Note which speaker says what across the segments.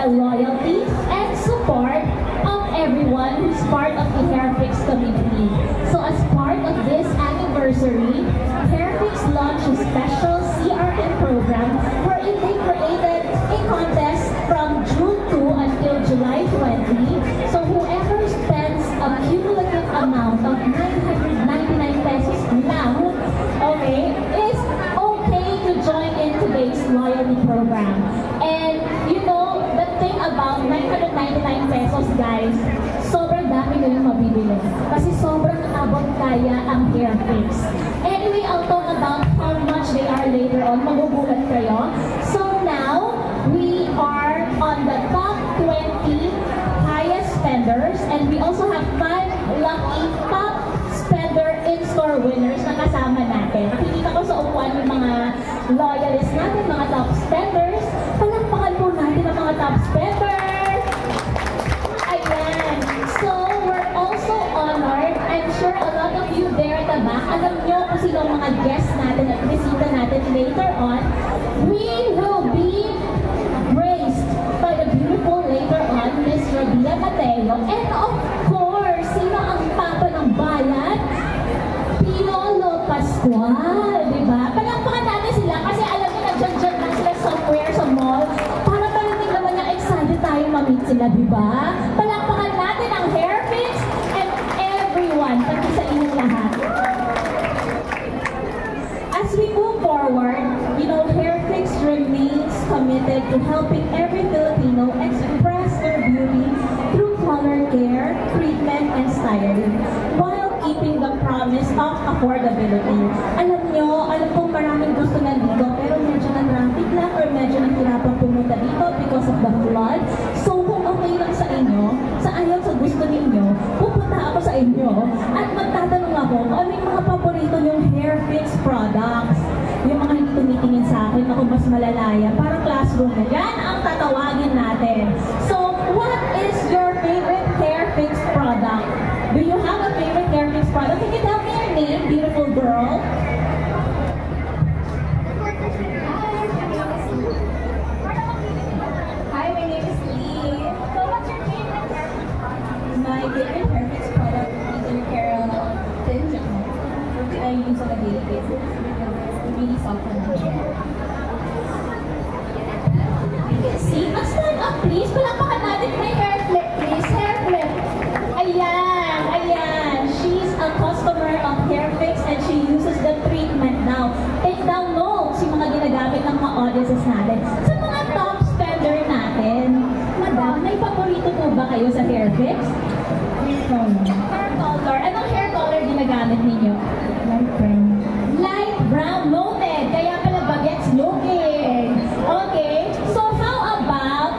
Speaker 1: the loyalty and support of everyone who's part of the Hairfix community. So as part of this anniversary, Hairfix launched a special CRM program wherein they created a contest from June 2 until July 20. So whoever spends a cumulative amount of 999 pesos lang, okay, is okay to join in today's loyalty program. And you know, the thing about 999 pesos, guys, sobrang dami kayong mabibili. Kasi sobrang abot kaya ang Hairfix. Anyway, I'll talk about how much they are later on. Magugulat kayo. So now, we are on the top 20 highest spenders, and we also have 5 lucky top spender in-store winners na kasama natin. Nakikita ko sa upuan yung mga loyalists natin, mga top spenders. Palakpakan po natin ang mga top spenders! Ayan. So, we're also honored. I'm sure a lot of you there at the back, alam nyo kung sino ang mga guests natin at bisita natin later on. We will be graced by the beautiful later on, Miss Rabia Mateo. And of course, sino ang papa ng bayan? Piolo Pascual, di ba? Palakpakan natin sila kasi alam nyo na dyan lang sila somewhere sa mall. Para parating naman yung excited tayo ma-meet sila, di ba? Palakpakan natin ang Hairfix and everyone, pati sa inyong lahat. As we move forward, you know, Hairfix remains committed to helping every Filipino express their beauty through color care, treatment, and styling, while keeping the promise of affordability. Alam nyo, alam kong maraming gusto nandito, pero medyo na-traffic lang or medyo nahirapan pumunta dito because of the flood. So kung okay lang sa inyo, sa ayaw sa gusto ninyo, pupunta ako sa inyo at magtatanong ako kung ano yung mga paborito nyong Hairfix products. Yung mga hindi tumitingin sa akin, ako mas malalaya, parang classroom na. Yan ang tatawagin natin. So, what is your favorite Hairfix product? Do you have a favorite Hairfix product? Can you tell me your name, beautiful girl?
Speaker 2: Hi, my name is Lee.
Speaker 1: So, what's your favorite Hairfix product?
Speaker 2: My favorite Hairfix product is either keratin, which I use on a daily basis because it's really soft on my hair.
Speaker 1: See, stand up please. Palakpakan natin may hair flip please. Hair flip. Ayan, ayan. She's a customer of Hairfix and she uses the treatment now. Take down notes yung mga ginagamit ng mga audiences natin. Sa mga top spender natin, madam, may paborito po ba kayo sa Hairfix? Hair color. Anong hair color ginagamit ninyo?
Speaker 2: Light brown.
Speaker 1: Light brown. Noted. Kaya pala bagets looking. Okay. So how about,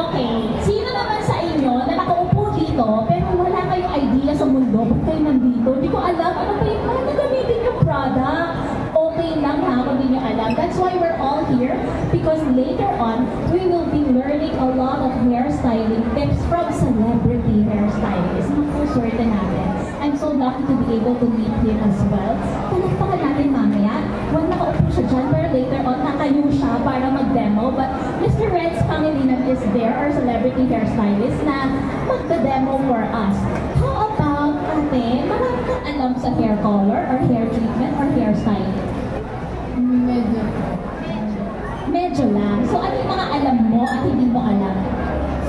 Speaker 1: okay, sino naman sa inyo na nakaupo dito pero wala kayong idea sa mundo, ba't kayo nandito? Hindi ko alam, ano ba yung paano gamitin yung product? Okay lang ha, kung hindi nyo alam. That's why we're all here because later on, we will be learning a lot of hairstyling tips from celebrity hairstylists. Mga swerte natin. I'm so lucky to be able to meet him as well. Palakpakan natin mamaya. Huwag nakaupo siya dyan, pero later on, nakayo siya para mag-demo. But Mr. Renz Pangilinan is there, our celebrity hairstylist, na magda-demo for us. How about, ate, marami kang alam sa hair color, or hair treatment, or hairstyling? Medyo lang. So, ano yung mga alam mo at hindi mo alam?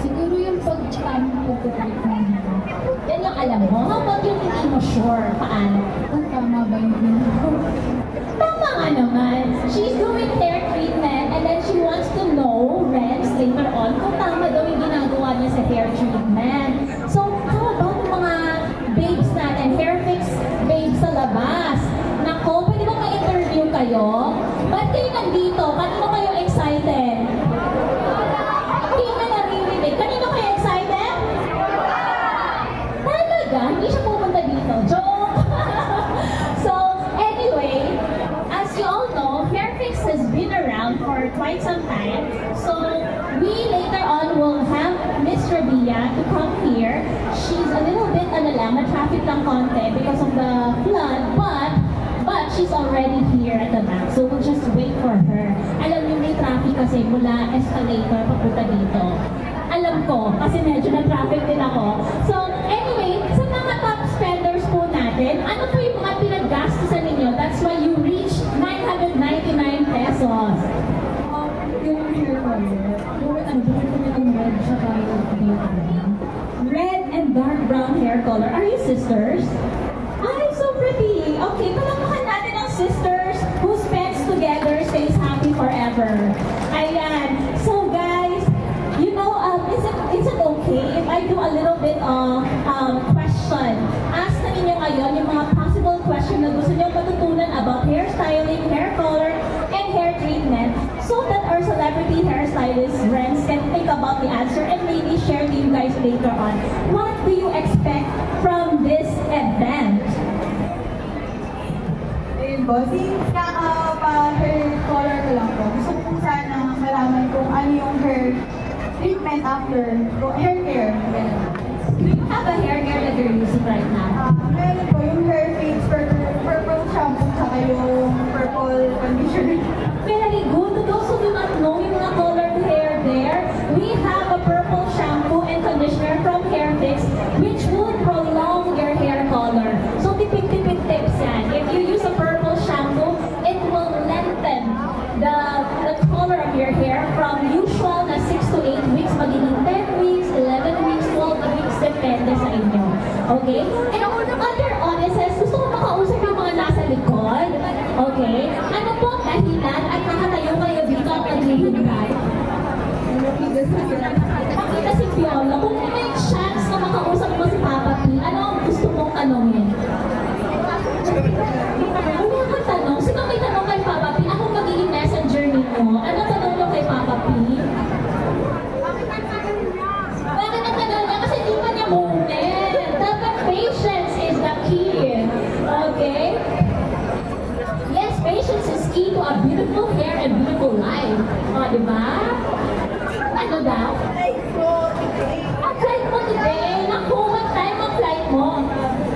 Speaker 2: Siguro yung pag-shampoo ko
Speaker 1: Yan yung alam mo. How about yung hindi mo sure? Paano?
Speaker 2: kung tama ba yung ginagawa.
Speaker 1: Tama nga naman. She's doing hair treatment and then she wants to know, Renz, later on, kung tama daw yung ginagawa niya sa hair treatment. So, how about yung mga babes natin, Hairfix babes sa labas? Nako, pwede ba ma-interview kayo? Ba't kayo nandito? Kanino kayo excited? Hindi na naririnig. Kanino kayo excited? Talaga? Hindi siya pupunta dito. Joke! So, anyway, as you all know, Hairfix has been around for quite some time. So, we later on will have Miss Rabia to come here. She's a little bit, traffic lang konti because of the flood, but she's already here at the back. So, we'll just wait for her. Alam niyo, may traffic kasi mula escalator papunta dito. Alam ko, kasi medyo na-traffic din ako. So, anyway, sa mga top spenders po natin, ano po yung mga pinaggastusan ninyo? That's why you reach 999 pesos.
Speaker 2: Yung hair color, yung red, saka yung
Speaker 1: Red and dark brown hair color. Are you sisters? Ay, so pretty. Okay, palakpakan natin ang sisters who spends together stays happy forever. Ayan. So guys, you know, is it okay if I do a little bit of question? Ask na ninyo ngayon yung mga possible question na gusto nyo matutunan about hairstyling, hair color, and hair treatment so that our celebrity hairstylist friends can think about the answer and maybe share to you guys later on. What do you expect from this event?
Speaker 2: Ayun po, since hair color ko lang po, gusto ko sana malaman kung ano yung hair treatment after hair care.
Speaker 1: Do you have a hair care that you're using right now?
Speaker 2: Meron po yung hair fix, purple shampoo, saka yung purple conditioner.
Speaker 1: Very good. To those who do not know yung mga colored hair there, we have a purple shampoo and conditioner from Hairfix which will prolong your hair color. So tipid-tipid tips yan. If you use a purple shampoo, it will lengthen the color of your hair from usual na 6 to 8 weeks, magiging 10 weeks, 11 weeks, 12 weeks, depende sa inyo. Okay? And other audiences, gusto ko makausap yung mga nasa likod. Okay? Ano po ang dahilan at nakatayo kayo dito at naglihintay? Makita si Viola, kung may chance na makausap mo si Papa P, ano ang gusto mong tanongin? Wala kang tanong. Sino may tanong kay Papa P? Ako magiging messenger ninyo. Ano tanong nyo kay Papa P? Bakit ang tanong niya? Kasi di pa niya moment. Dapat patience is the key. Okay? Yes, patience is key to a beautiful hair and beautiful life. O, diba? Ano daw? Ang flight mo today? Naku, what time ang flight mo?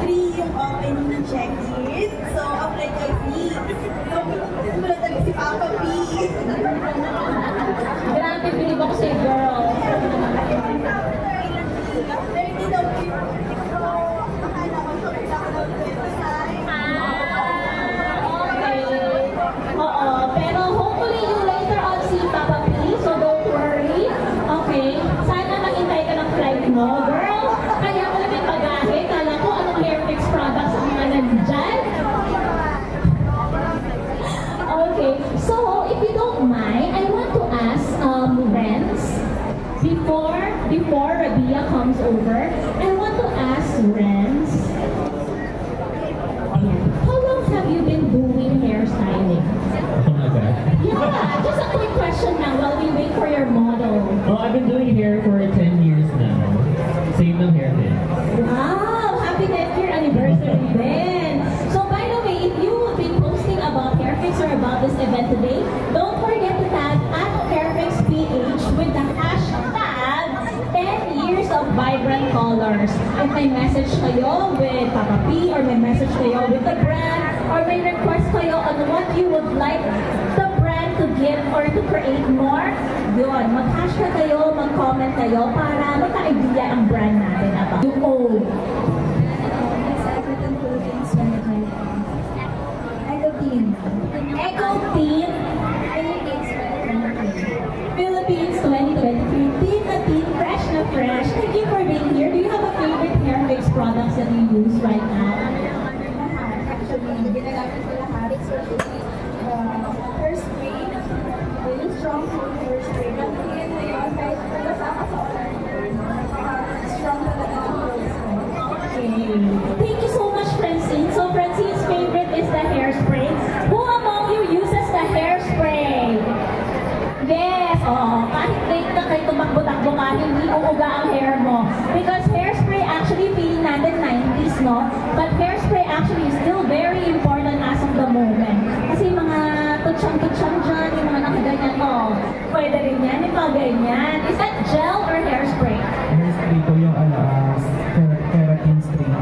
Speaker 2: 3 yung open ng check-in. So, apply kay P. So, wala talaga si Papa P.
Speaker 1: Grabe, bilib ako sa'yo, girl. Oo, pero hopefully you later on see Papa P, so don't worry. Okay, sana makintay ka ng flight mo. Girl, kaya ko lang yung bagahe. Kala ko anong Hairfix products ang mga nandyan. Okay, so if you don't mind, I want to ask Renz, before Rabia comes over, I want to ask Renz, how long have you been doing hairstyling?
Speaker 3: Oh my God.
Speaker 1: Yeah, just a quick question now while we wait for your model.
Speaker 3: Oh, I've been doing hair for 10 years now. Same ng hair din.
Speaker 1: Wow, happy 10th year anniversary then. So by the way, if you will be posting about Hairfix or about this event today, don't forget to tag @HairfixPH with the hashtag 10 years of vibrant colors. If may message kayo with Papa P or may message kayo with the brand or may request kayo on what you would like the brand to give or to create more, yun, mag-hashtag kayo, mag-comment kayo para magka-idea ang brand natin about yung old. Eco Teen Philippines 2023. Teen na teen, fresh na fresh. Thank you for being here. Do you have a favorite Hairfix products that you use right now?
Speaker 2: Actually, ginagamit ko lahat. Hair spray, yung strong hair spray. Gagawin mo yun kahit nagkasama sa online. Strong talaga ang hair spray.
Speaker 1: Okay. Thank you so much, Francine. So Francine's favorite is the hairspray. Who among you uses the hairspray? Yes, kahit late na kayo tumakbo-takbo ka, hindi uuga ang hair mo. Because hairspray actually feeling natin 90s, no? But hairspray actually is still very important as of the moment. Kasi mga tutsang-tutsang dyan, yung mga nakaganyan, pwede rin yan, yung mga ganyan. Is that gel or hairspray?
Speaker 3: Hairspray ko yung keratin straight.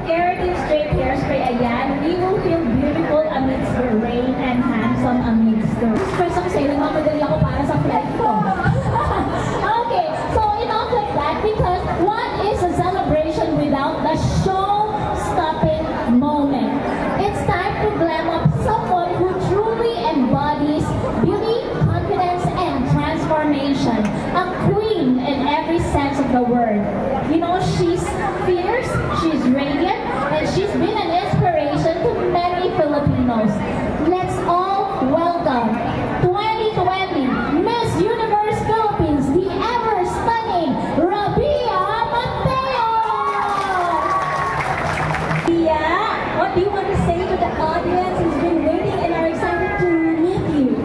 Speaker 1: Keratin straight hairspray, ayan. We will feel beautiful amidst the rain and handsome amidst the... First ako sa'yo, nagmamadali ako para sa flight ko. the word. You know, she's fierce, she's radiant, and she's been an inspiration to many Filipinos. Let's all welcome 2020 Miss Universe Philippines, the ever-stunning Rabia Mateo!
Speaker 2: Rabia, what do you want to say to the audience who's been waiting and are excited to meet you?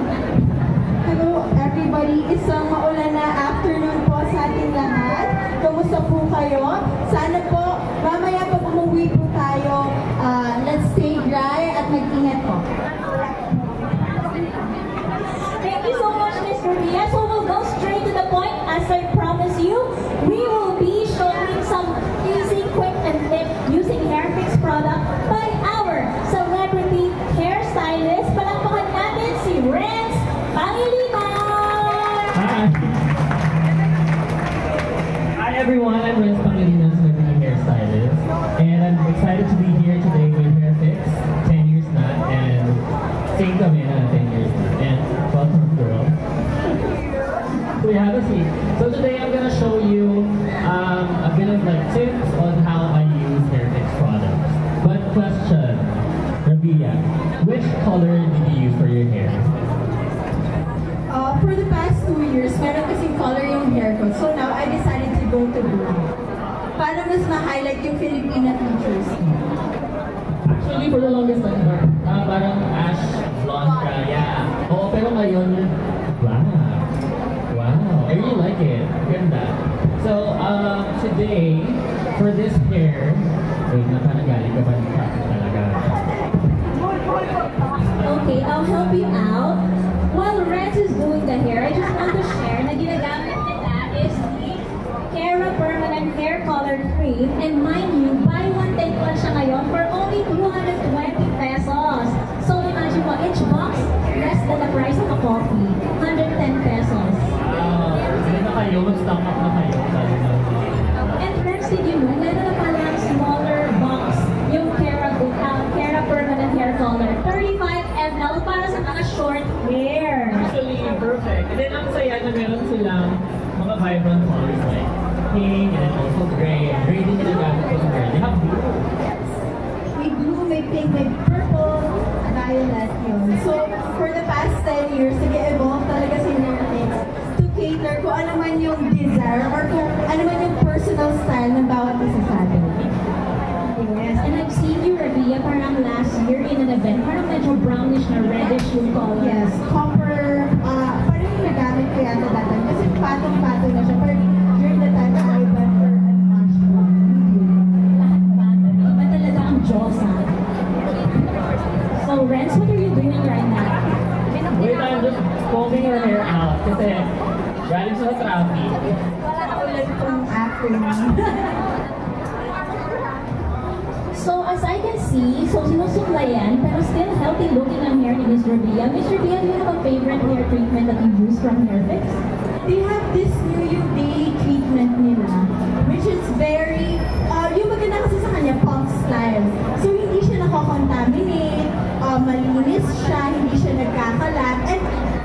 Speaker 4: Hello everybody, isang maulan na afternoon po sa ating lahat. Kamusta po kayo? Sana po, mamaya pag umuwi po tayo, let's stay dry at mag-ingat po.
Speaker 2: Thank you so much, Miss Rabia. So we'll go straight to the point. As I promised you, we will be showing some easy, quick, and tip using hair fix product by our celebrity hairstylist. Palakpakan natin si Renz Pangilinan!
Speaker 3: Hi! Hi everyone, I'm Renz Pangilinan, celebrity hairstylist. And I'm excited to be here today with Hair Fix, 10 years na, and same kami na 10 years na. And welcome girl. We have a seat. So today I'm gonna show you a bit of like tips on how I use Hair Fix products. But question, Rabia, which color did you use for your hair?
Speaker 4: For the past 2 years, meron kasing color yung hair ko. So now, I decided to go to blue. Para mas ma-highlight yung Filipina features.
Speaker 3: Actually, for the longest time, parang ash blonde ka, yeah. Oo, pero ngayon, wow. Wow, I really like it. Ganda. So, today, for this hair, wait, napanagaling ka ba ng traffic talaga?
Speaker 2: Okay, I'll help you out. While Renz is doing the hair, I just want to share na ginagamit nila is the Kera Permanent Hair Color Cream. And mind you, buy one take one siya ngayon for only 220 pesos. So imagine mo, each box less than the price of a coffee. 110 pesos.
Speaker 3: Wow, hindi na kayo, mag-stock up na kayo.
Speaker 2: And Renz, did you know, meron na palang smaller box yung Kera Permanent Hair Color. 35 ml para sa mga short hair.
Speaker 3: Actually, perfect. And then, ang saya na meron silang mga vibrant colors like pink and then also gray. And gray din ginagamit ko sa hair. They have blue.
Speaker 4: May blue, may pink, may purple, violet yun. So, for the past 10 years, nag-evolve talaga si Hair Fix to cater kung ano man yung desire or kung ano man yung personal style ng bawat isa sa atin.
Speaker 2: Yes, and I've seen you, Rabia, parang last year in an event, parang medyo brownish na reddish yung color.
Speaker 4: Yes, copper, parang yung nagamit ko yata dati. Kasi patong-patong na siya. Pero during the time, I went for an ash blonde.
Speaker 2: Lahat battery. Iba talaga ang Diyosa. So, Renz, what are you doing right now?
Speaker 3: Wait, I'm just combing her hair out kasi galing sa traffic.
Speaker 4: Wala na ulit kong afternoon.
Speaker 2: So, as I can see, so sinusunglayan, pero still healthy looking ang hair ni Miss Rabia. Miss Rabia, do you have a favorite hair treatment that you use from Hair Fix?
Speaker 4: They have this new yung daily treatment nila, which is very, yung maganda kasi sa kanya, pump style. So, hindi siya nako-contaminate, malinis siya, hindi siya nagkakalat, and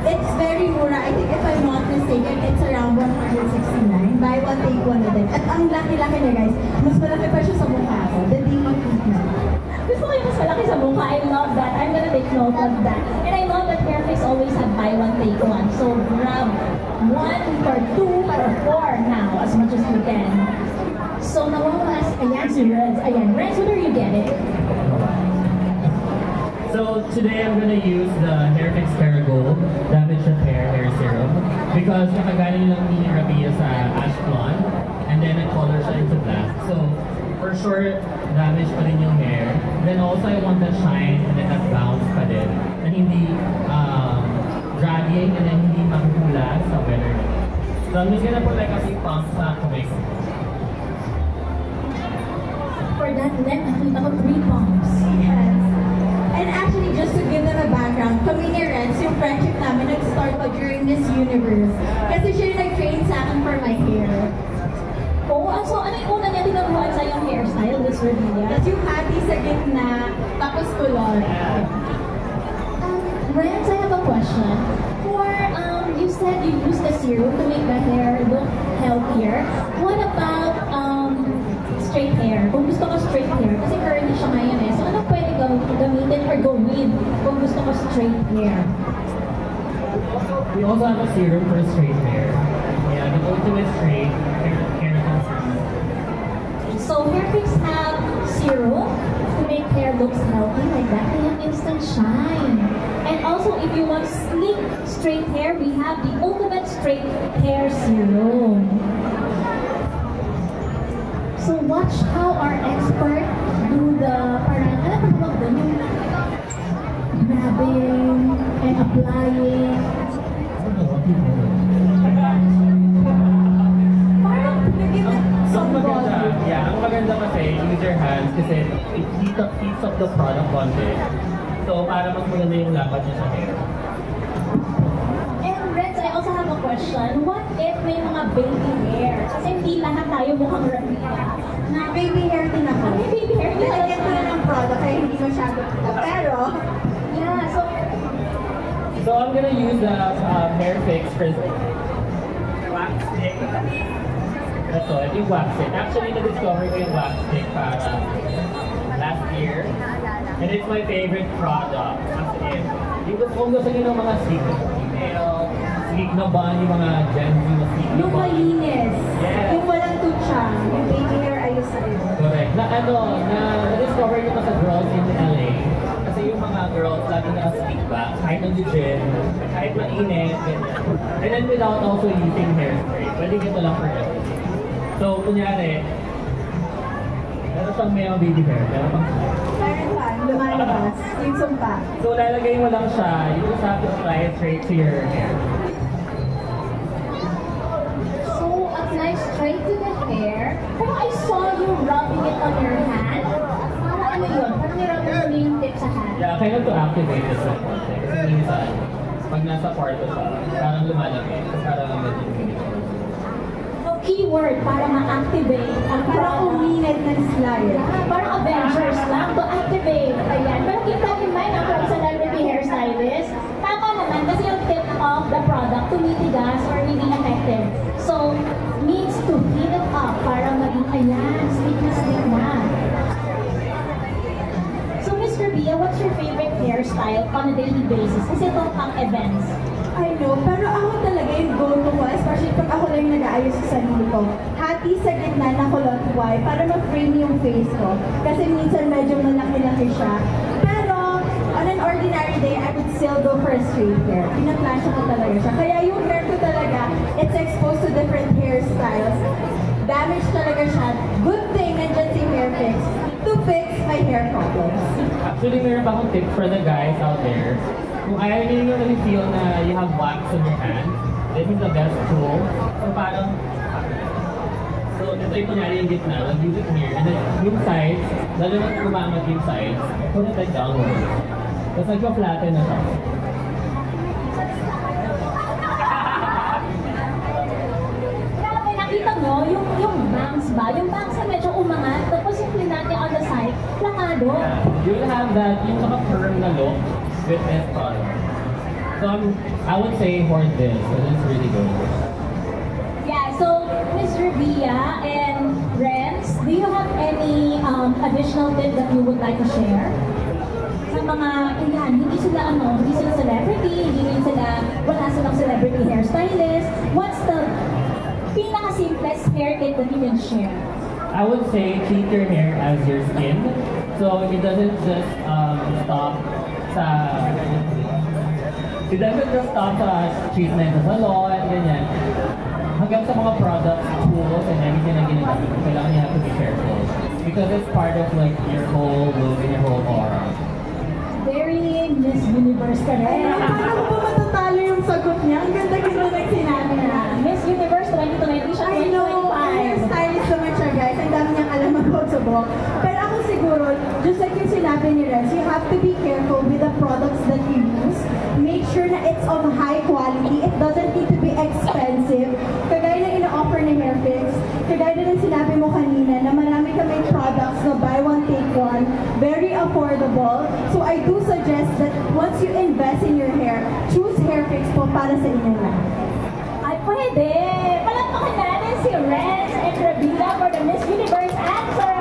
Speaker 4: it's very mura. I think if I'm not mistaken, it's around 169. Buy one, take one na din. At ang laki-laki niya, guys, mas malaki pa siya sa mukha ko. The daily treatment.
Speaker 2: Gusto ko yung mas malaki sa mukha. I love that. I'm gonna take note of that. And I love that Hair Fix always have buy one, take one. So, grab one or two or four now as much as you can. So, nawawalas. Ayan si Renz. Ayan, Renz, what are you getting?
Speaker 3: So today I'm gonna use the Hair Fix Perigold Damage Repair Hair Serum because nakagaling lang ni Rabia sa ash blonde and then I-color siya into black. So for sure, damage pa rin yung hair. Then also I want the shine and then that bounce pa din na hindi dragging and then hindi maghula sa weather. So I'm just gonna put like a few pumps sa kumay ko.
Speaker 2: For that length, nakita ko 3 pumps.
Speaker 4: Yes. And actually, just to give them a background, kami ni Renz, yung friendship namin nag-start ko during Miss Universe. Kasi siya yung nag-train sa akin for my hair.
Speaker 2: Oh, so ano yung una niya tinuruan sa yung hairstyle, Miss Rabia?
Speaker 4: Tapos yung hati sa gitna, tapos kulor.
Speaker 2: Renz, I have a question. For, you said you use the serum to make the hair look healthier.
Speaker 1: what about straight hair? Kung gusto ko straight hair, kasi curly siya ngayon eh. So ano pwede gamitin or gawin kung gusto ko straight hair?
Speaker 3: We also have a serum for straight hair. Yeah, the ultimate straight hair serum.
Speaker 1: So Hairfix have serum to make hair looks healthy like that. Kaya instant shine. And also, if you want sleek straight hair, we have the ultimate straight hair serum. So watch how our expert do the parang ano ba tawag doon? Yung grabbing and applying. Parang
Speaker 3: Ang maganda, ang maganda kasi, use your hands kasi it heats up the product konti. So, para mas maganda yung lapat niya sa hair.
Speaker 1: And Reds, I also have a question. What if may mga baby hair? Kasi hindi lahat tayo mukhang Rabia.
Speaker 4: Na baby hair din ako.
Speaker 1: May baby hair, hindi
Speaker 4: Nilagyan ko na
Speaker 1: talaga.
Speaker 4: ng product kaya hindi masyado. Pero,
Speaker 1: Yeah, so
Speaker 3: So, I'm gonna use the hair fix for wax stick. Ito yung wax stick. Actually, na-discover ko yung wax stick para last year. And it's my favorite product. As in, kung gusto nyo ng mga sleek na female, sleek na bun, yung mga Gen Z na sleek na
Speaker 4: yung
Speaker 3: bun.
Speaker 4: malinis.
Speaker 3: Yes.
Speaker 4: Yung walang tutsa. Yung baby hair ayos sa'yo.
Speaker 3: Correct. Na-discover ko pa sa girls in LA. Kasi yung mga girls, lagi na-sleek back, kahit nag-gym, kahit mainit, ganyan. And then without also using hairspray. Pwede ito lang for everything. So, kunyari, meron siyang may baby hair, meron pang
Speaker 4: Meron pa, lumalabas. Yung sumpa.
Speaker 3: So, lalagay mo lang siya, you just have to apply it straight to your hair.
Speaker 1: So, apply straight to the hair. Pero I saw you rubbing it on your hand. Parang ano yun? Parang nirabbing mo yung tip sa hand.
Speaker 3: Yeah, kind of to activate it sa konti. Kasi minsan, pag nasa kwarto siya, parang lumalamig, parang medyo ganito.
Speaker 1: So, keyword para ma-activate ang
Speaker 4: Parang
Speaker 1: product.
Speaker 4: uminit ng slide.
Speaker 1: Yeah, parang Avengers lang to activate. Ayan. Pero keep that in mind ako ang celebrity hairstylist. Tama naman kasi yung tip of the product tumitigas or hindi effective. So, needs to heat it up para maging ayan, stick na. So, Miss Rabia, what's your favorite hairstyle on a daily basis? Kasi ito pang events.
Speaker 4: I know, pero ako talaga yung go-to ko, especially pag ako lang yung nag-aayos sa sarili ko. Hati sa gitna na kulot Y para ma-frame yung face ko. Kasi minsan medyo malaki-laki siya. Pero, on an ordinary day, I would still go for a straight hair. Pinaplansya ko talaga siya. Kaya yung hair ko talaga, it's exposed to different hairstyles. Damage talaga siya. Good thing, nandiyan si Hairfix to fix my hair problems.
Speaker 3: Actually, meron pa akong tip for the guys out there. Kung ayaw nyo yung really feel na you have wax on your hand, this is the best tool. So parang, so ito yung kunyari yung gitna, use it here, and then yung sides, lalo na kumangat yung sides, put it like downward. Tapos nagpa-flatten na siya.
Speaker 1: Grabe, nakita mo, yung bangs ba? Yung bangs na medyo umangat, tapos yung pinati on the side, plakado.
Speaker 3: You will have that, yung naka-firm na look with this product. So I would say hoard this, so it's really good.
Speaker 1: Yeah, so Miss Rabia and Renz, do you have any additional tip that you would like to share? Sa mga, ayan, hindi sila celebrity, hindi rin sila, wala silang celebrity hairstylist. What's the pinaka-simplest hair tip that you can share?
Speaker 3: I would say treat your hair as your skin. So it doesn't just stop sa treatment sa salon, ganyan. Hanggang sa mga products, tools, and everything na ginagamit, kailangan you have to be careful. Because it's part of like your whole look and your whole aura.
Speaker 1: Very Miss Universe ka rin.
Speaker 4: Paano ko pa matatalo yung sagot niya? Ang ganda-ganda ng sinabi na.
Speaker 1: Miss Universe 2020 siya,
Speaker 4: I know, hairstylist naman siya guys. Ang dami niyang alam about sa buhok. Pero ako siguro, just like yung sinabi ni Renz, you have to be careful with the products that you use. Make sure na it's of high quality. It doesn't need to be expensive. Kagaya na ina-offer ni Hairfix, kagaya na sinabi mo kanina na marami kami products na buy one, take one, very affordable. So I do suggest that once you invest in your hair, choose Hairfix po para sa inyo na.
Speaker 1: Ay, pwede! Palakpakan natin si Renz and Revilla for the Miss Universe answer.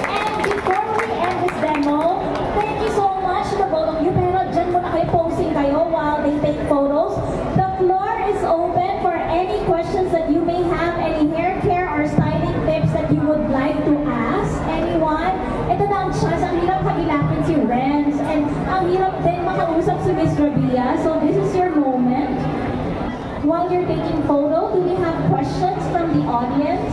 Speaker 1: And before we end this demo, thank you so much to the both of you. Pero dyan muna kayo, posing kayo while they take photos. The floor is open for any questions that you may have, any hair care or styling tips that you would like to ask anyone. Ito na ang chance, ang hirap kagilapin si Renz, and ang hirap din makausap si Miss Revilla. So this is your moment. While you're taking photo, do we have questions from the audience?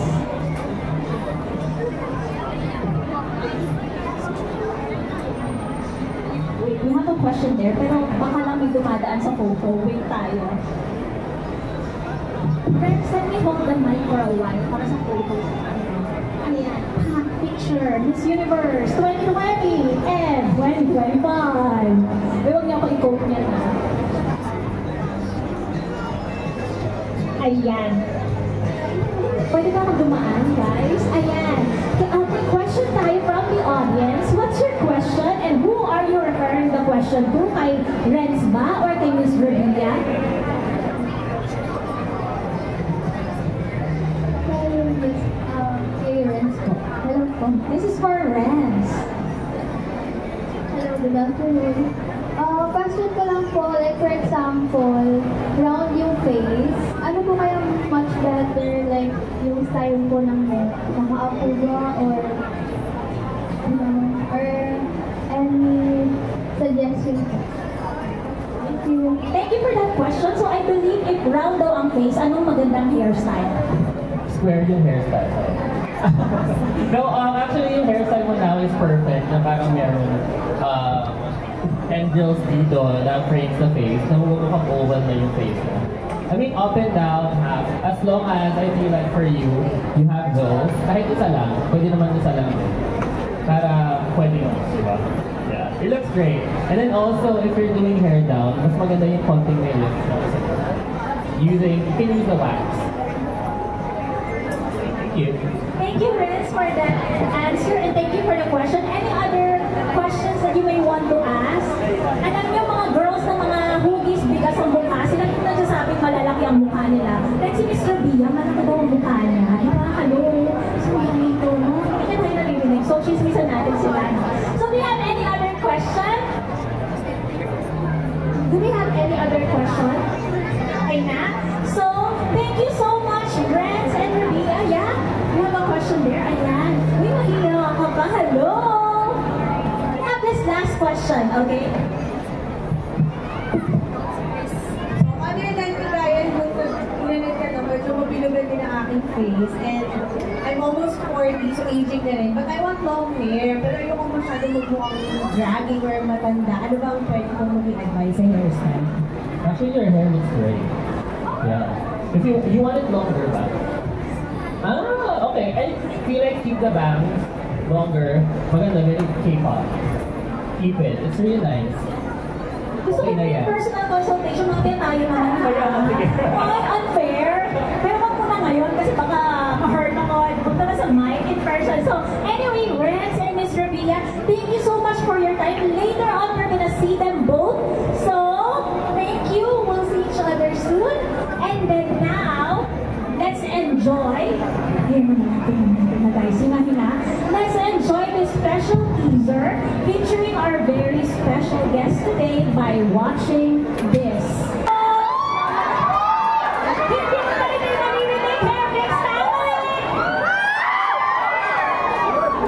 Speaker 1: Wait, we have a question there, pero baka lang may dumadaan sa photo. Wait tayo. Friends, let me hold the mic for a while para sa photo. Ayan, pack picture, Miss Universe 2020 and 2025. Huwag niyo ako i-quote niya na. Ayan. Pwede ba magdumaan, guys? Ayan. May question tayo from the audience. What's your question and who are you referring the question to? Kay Renz ba or kay Miss Revilla? Kay Renz po. Hello po. This is for Renz.
Speaker 2: Hello, good afternoon. Question ko lang po, like for example, round yung face. Ano po kaya much better, like yung style po ng hair? Nakaapo ba or any suggestion po? Thank you.
Speaker 1: Thank you for that question. So I believe if round daw ang face, anong magandang hairstyle?
Speaker 3: Square yung hairstyle. No, actually yung hairstyle mo now is perfect. Na parang meron tendrils dito na frames the face. Na mukhang oval na yung face mo. I mean, up and down, half. As long as I feel like for you, you have those. Kahit isa lang, pwede naman isa lang din. Para pwede yun, di ba? Yeah, it looks great. And then also, if you're doing hair down, mas maganda yung konting may lift also. You can use the wax. Thank you.
Speaker 1: Thank you, Renz, for that answer and thank you for the question. Any other questions that you may want to ask? Alam niyo mga girls na mga hugis, bigas ang mukha, sila yung nagsasabing malalaki ang mukha nila. Like si Mr. Bia, malaki daw ang mukha niya. Iba, hello, sumang ito, no? Hindi niya tayo naririnig. So, chismisan natin sila. So, do we have any other question? Do we have any other question? Okay na? So, thank you so much, Renz and Revilla. Yeah? We have a question there. Ayan. Uy, mahiya ka pa. Hello! We have this last question, okay?
Speaker 4: Other than to Ryan, kung ka na, medyo mabilugan din ang aking face. And I'm almost 40, so aging na rin. But I want long hair. Pero yung kung masyado magmukhang dragging or matanda, ano ba ang pwede kong maging advice sa hairstyle?
Speaker 3: Actually, your hair looks great. Yeah. If you want it longer ba? Okay. I feel like keep the bangs longer. Maganda, very K-pop. Keep it. It's really nice.
Speaker 1: Gusto ko
Speaker 3: Okay na
Speaker 1: yung
Speaker 3: yan.
Speaker 1: personal consultation, mamaya tayo naman. Mga unfair. Pero wag mo na ngayon kasi baka ma-hurt ako. Punta na sa mic in person. So, anyway, Renz and Miss Revilla, thank you so much for your time. Later on, we're gonna see them both. So, thank you. We'll see each other soon. And then now, let's enjoy. Let's enjoy this special teaser featuring our very special guest today by watching this.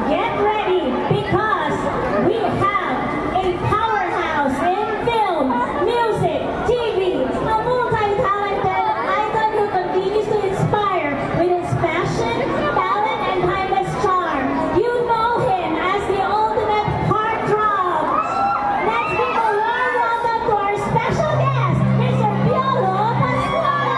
Speaker 1: Get ready because we have a powerhouse in film, music, TV, a multi-talented icon who continues to inspire with his passion, talent, and timeless charm. You know him as the ultimate heartthrob. Let's give a warm welcome to our special guest, Mr. Piolo Pascual.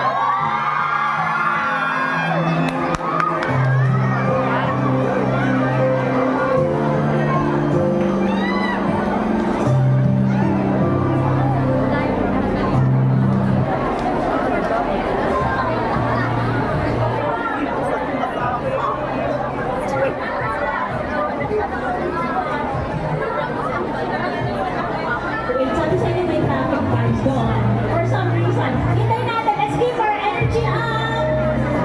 Speaker 1: Wait, sabi sa inyo may traffic cars doon. For some reason. Hintay natin. Let's keep our energy up.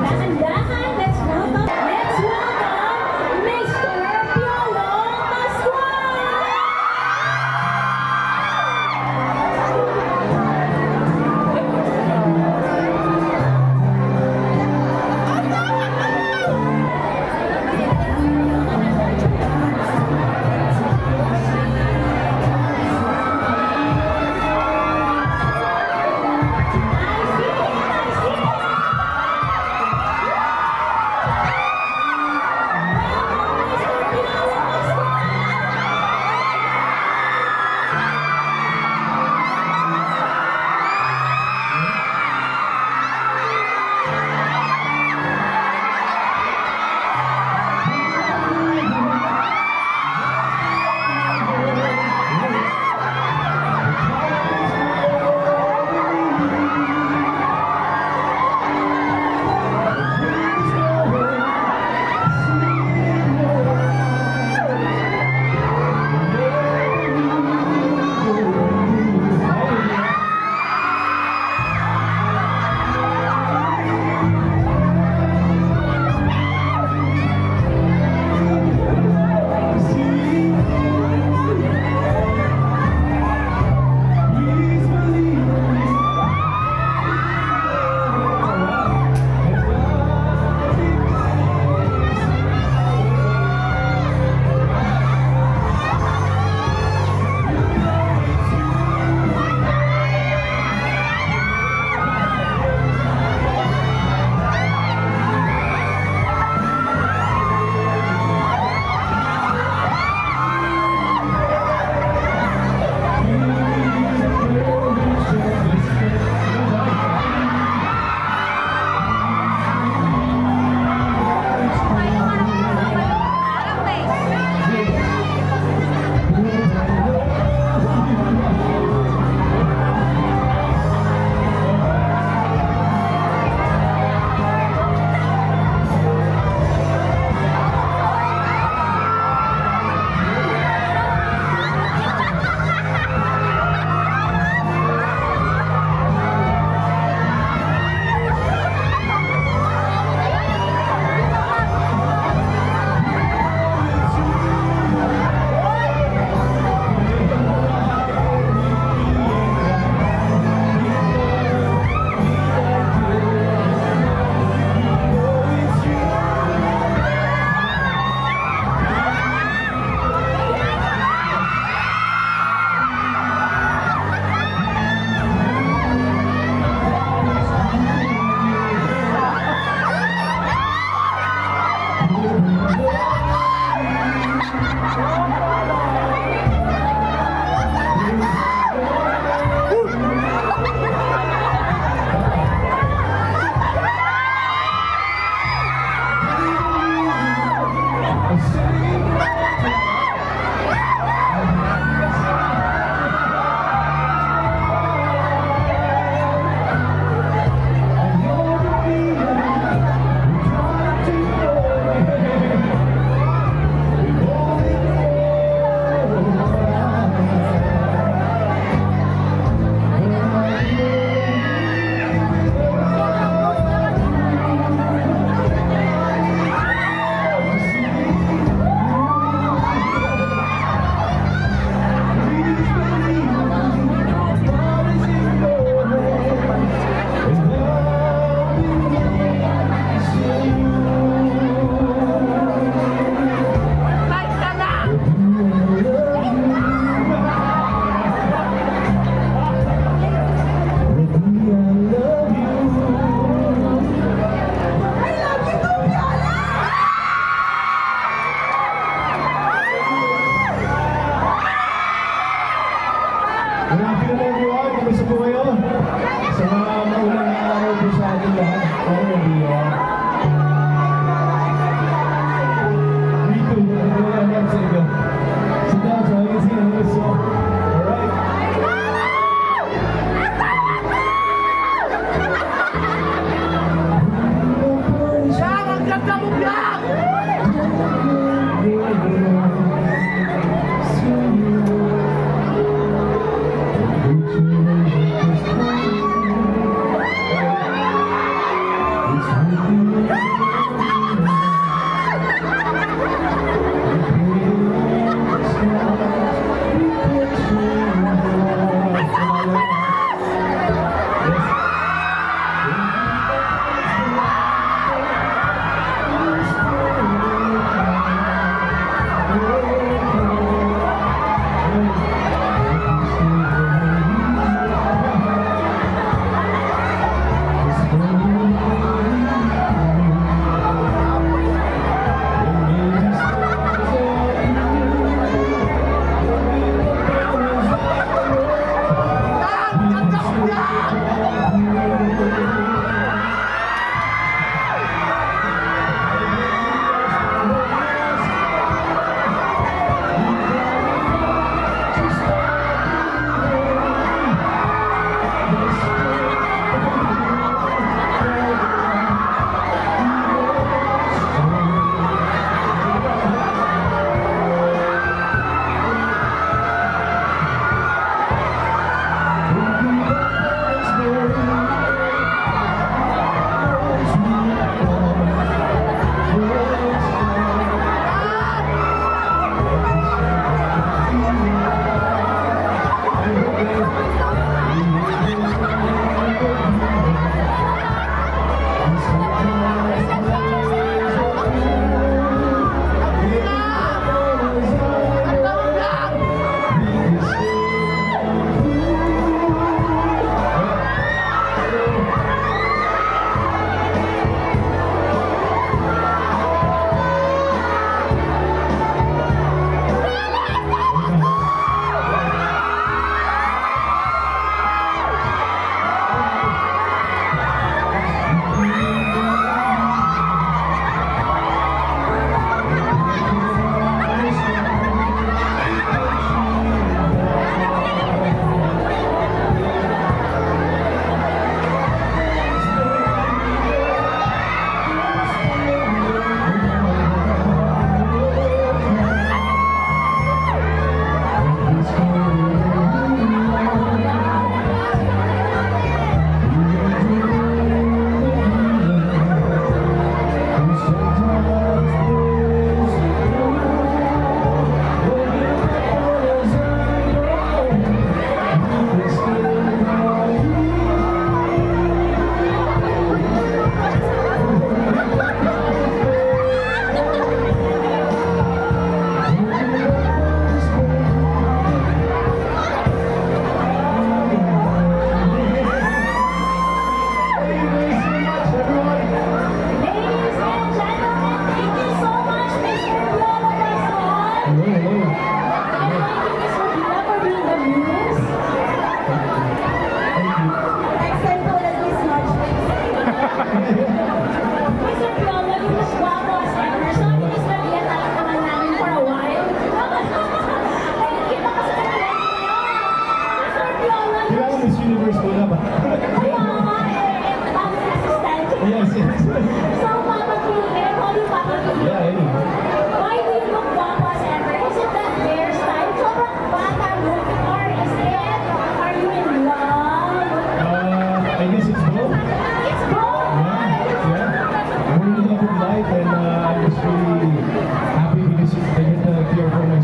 Speaker 1: Dahan-dahan. Let's go.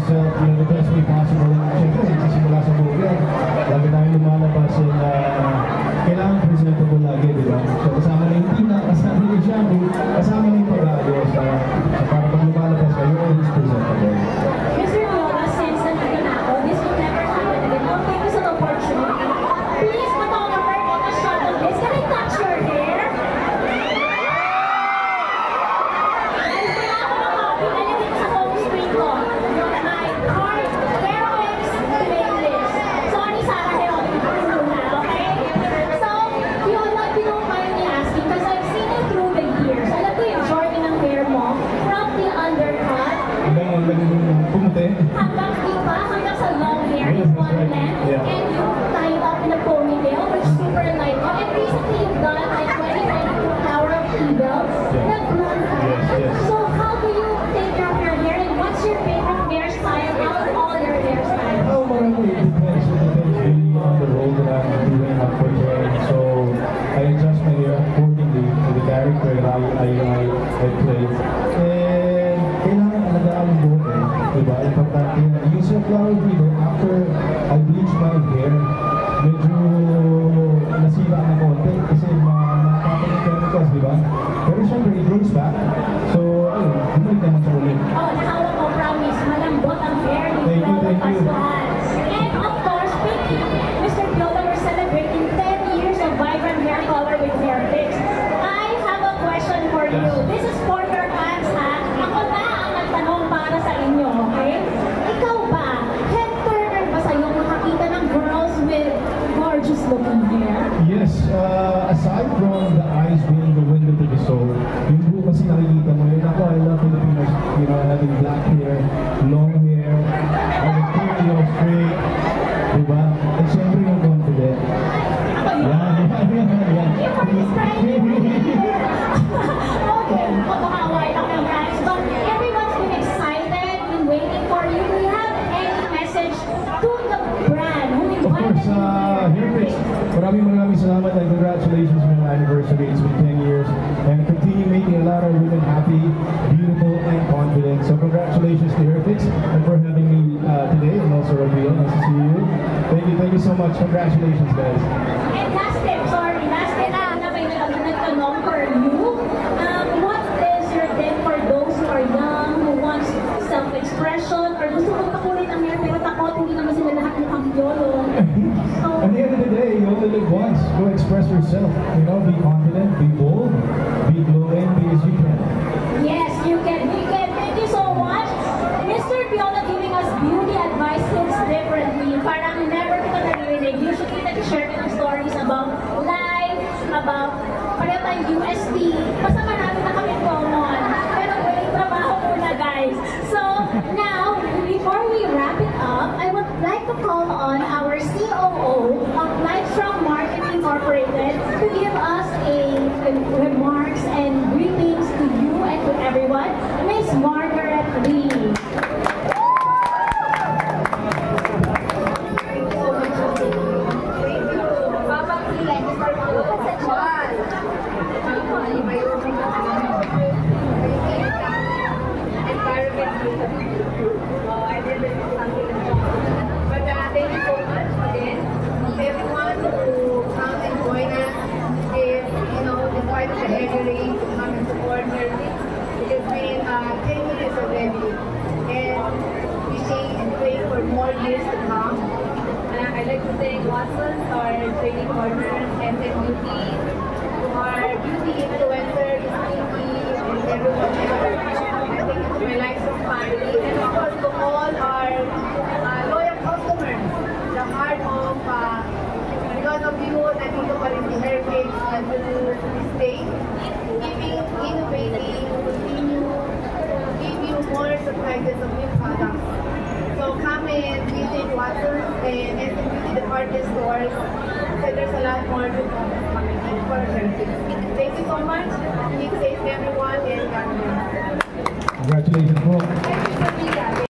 Speaker 5: yourself, the best way possible. And syempre, nagsisimula sa movie. Lagi tayong lumalabas and kailangan presentable lagi, di ba? So kasama na yung tina, kasama na yung shampoo, kasama na yung pag-aayos. Para pag lumalabas ka, you're always presentable.
Speaker 1: Mr. Viola, since nandito na ako, this will never happen again. Oh, thank you for the opportunity. Please, photographer, take a shot of this. Can I touch your hair? Ay, wala ako ng copy. Nalagay ko sa home screen ko. My heart, Fairfax playlist. Sorry, Sarah Heron. Okay? So, Viola, if you don't mind me asking, because I've seen you through the years. Alam ko yung journey ng hair mo, from the undercut,
Speaker 5: Pumuti.
Speaker 1: hanggang iba, hanggang sa long hair in one length,
Speaker 5: Yeah.
Speaker 1: and you tie it up in a ponytail, which is super light. And recently you've done like 2022 Tower of Evil, the blonde hair.
Speaker 5: Yes.
Speaker 1: So how do you take care of your hair, and what's your favorite hairstyle out of all your hairstyles?
Speaker 5: Oh, marami. It depends. It depends really on the role that I'm doing up for playing. So I adjust my hair accordingly to the character that I play. And kailangan alagaan ang buhok eh. Diba? Importante yan. Yung sa flower video, after I bleach my hair, medyo nasira na konti kasi makapapang chemicals, diba? Pero syempre, it grows back. So, ayun, bumalik naman sa ulit.
Speaker 1: Oh, nahawak ko, promise, malambot ang hair ni
Speaker 5: Thank you,
Speaker 1: Viola
Speaker 5: thank you.
Speaker 1: Pascual. And of course, speaking, Mr. Viola, we're celebrating 10 years of vibrant hair color with Hairfix. I have a question for you. This is for your fans, ha? Ako na ang nagtanong para sa inyo, okay? Ikaw ba, head turner ba sa'yo makakita ng girls with gorgeous looking hair?
Speaker 5: Yes, aside from the eyes being the window to the soul, yung buo kasi nakikita mo yun. Ako, I love Filipinos, having black hair, long hair, having curly or straight, diba? And syempre yung confident. Yan.
Speaker 1: You are describing me. Okay, makakaway lang ng guys. But everyone's been excited, been waiting for you. Do you have any message to the brand who
Speaker 5: Of course,
Speaker 1: invited you
Speaker 5: Hairfix, maraming salamat and congratulations on your anniversary. It's been 10 years and continue making a lot of women happy, beautiful, and confident. So congratulations to Hairfix and for having me today and also Rafael. Nice to see you. Thank you so much. Congratulations, guys.
Speaker 1: And last tip, sorry, last tip na may nagtanong for you. What is your tip for those who are young, who wants self-expression, or gusto mong pakulit ang hair pero takot, hindi naman sila lahat ng kampiolo. So,
Speaker 5: At the end of the day, you only live once. Go express yourself. Be confident, be bold, be glowing, be as you can.
Speaker 1: yes, you can. Thank you so much. Mr. Viola giving us beauty advice hits differently. Parang never ko naririnig. Usually, nag-share ka ng stories about life, about pareho tayong UST. Basta marami na kami common. Pero wait, trabaho muna, guys. So, now, before we wrap it up, I would like to call on our COO of Lightstrong Marketing Incorporated to give us a remarks and greetings to you and to everyone. Miss Margaret Lee.
Speaker 2: I'd like to thank Watson's, our training partners, SMUT, our beauty influencers, and everyone else. I thank you to my Lightstrong family, and of course to all our loyal customers. The heart of, because of you, nandito pa rin si Hairfix to this day. Keeping innovating, continue to give you more surprises of new products. So come and visit Watson's and SMUT department stores. So there's a lot more to come for Hairfix. Thank you so much. Keep safe everyone and God bless.
Speaker 5: Congratulations, bro.